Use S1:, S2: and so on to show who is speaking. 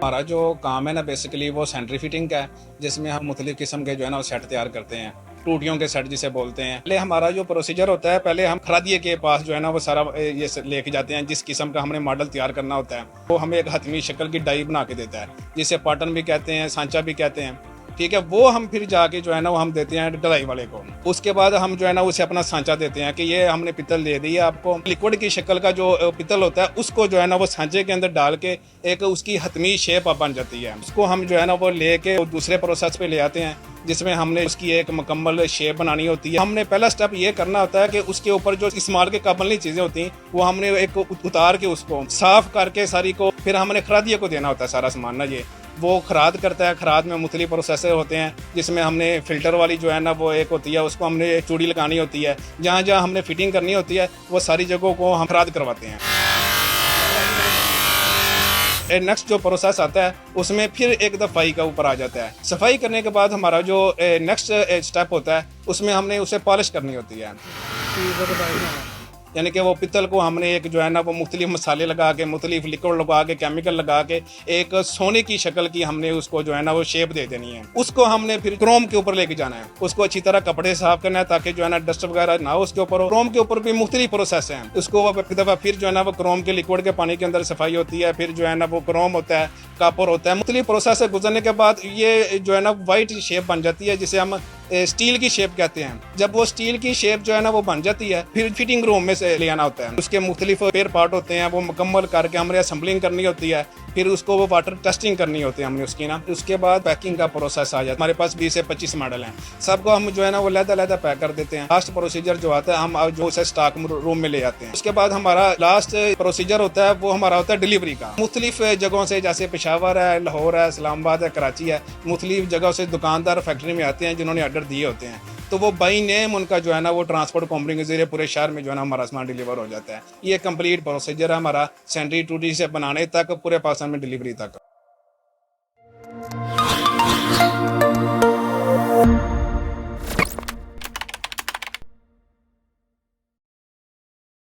S1: हमारा जो काम है ना बेसिकली वो सेंट्री फिटिंग का है, जिसमें हम मुख्तलिफ किस्म के जो है ना वो सेट तैयार करते हैं। टूटियों के सेट जिसे बोलते हैं। पहले हमारा जो प्रोसीजर होता है, पहले हम खरादिए के पास जो है ना वो सारा ये लेके जाते हैं। जिस किस्म का हमने मॉडल तैयार करना होता है वो हमें एक हथमी शक्ल की डाई बना के देता है, जिसे पैटर्न भी कहते हैं, सांचा भी कहते हैं। ठीक है, वो हम फिर जाके जो है ना वो हम देते हैं ढलाई वाले को। उसके बाद हम जो है ना उसे अपना सांचा देते हैं कि ये हमने पित्तल दे दी है आपको। लिक्विड की शक्ल का जो पित्तल होता है उसको जो है ना वो सांचे के अंदर डाल के एक उसकी हतमी शेप बन जाती है। उसको हम जो है ना वो लेके दूसरे प्रोसेस पे ले आते हैं, जिसमें हमने उसकी एक मुकम्मल शेप बनानी होती है। हमने पहला स्टेप ये करना होता है कि उसके ऊपर जो इस्तेमाल के काबिल चीज़ें होती हैं वो हमने एक उतार के उसको साफ करके सारी को फिर हमने खरादिये को देना होता है सारा सामान ना। ये वो खराद करता है। खराद में मुख्तलिफ प्रोसेसर होते हैं, जिसमें हमने फ़िल्टर वाली जो है ना वो एक होती है, उसको हमने चूड़ी लगानी होती है। जहाँ जहाँ हमने फिटिंग करनी होती है वो सारी जगहों को हम खराद करवाते हैं। नेक्स्ट जो प्रोसेस आता है उसमें फिर एक दफ़ाई का ऊपर आ जाता है। सफाई करने के बाद हमारा जो नेक्स्ट स्टेप होता है उसमें हमने उसे पॉलिश करनी होती है। यानी कि वो पित्तल को हमने एक जो है ना वो मुख्तलिफ मसाले लगा के, मुख्तलिफ लिक्विड लगा के, केमिकल लगा के एक सोने की शक्ल की हमने उसको जो है ना वो शेप दे देनी है। उसको हमने फिर क्रोम के ऊपर लेके जाना है। उसको अच्छी तरह कपड़े साफ करना है ताकि जो है ना डस्ट वगैरह ना हो उसके ऊपर। क्रोम के ऊपर भी मुख्तलिफ प्रोसेस हैं। उसको एक दफ़ा फिर जो है ना वो क्रोम के लिक्विड के पानी के अंदर सफाई होती है। फिर जो है ना वो क्रोम होता है, कापर होता है। मुख्तलिफ प्रोसेस से गुजरने के बाद ये जो है ना वाइट शेप बन जाती है, जिसे हम स्टील की शेप कहते हैं। जब वो स्टील की शेप जो है ना वो बन जाती है, फिर फिटिंग रूम में से ले आना होता है। उसके मुख्तलिफ पेयर पार्ट होते हैं, वो मुकम्मल करके हमने असेंबलिंग करनी होती है। फिर उसको वो वाटर टेस्टिंग करनी होती है हमने उसकी ना। उसके बाद पैकिंग का प्रोसेस आ जाता है। हमारे पास 20 से 25 मॉडल हैं, सबको हम जो है ना वो लहदा पैक कर देते हैं। लास्ट प्रोसीजर जो आता है हम जो उसे स्टॉक रूम में ले आते हैं। उसके बाद हमारा लास्ट प्रोसीजर होता है वो हमारा होता है डिलीवरी का। मुख्तलिफ जगहों से, जैसे पेशावर है, लाहौर है, इस्लामाबाद है, कराची है, मुख्तलिफ जगहों से दुकानदार फैक्ट्री में आते हैं जिन्होंने ऑर्डर दिए होते हैं। तो वो बाई नेम उनका जो है ना वो ट्रांसपोर्ट कंपनी के जरिए पूरे शहर में जो है ना हमारा सामान डिलीवर हो जाता है। ये कंप्लीट प्रोसीजर है हमारा, सेंट्री टूटी से बनाने तक पूरे पाकिस्तान में डिलीवरी तक।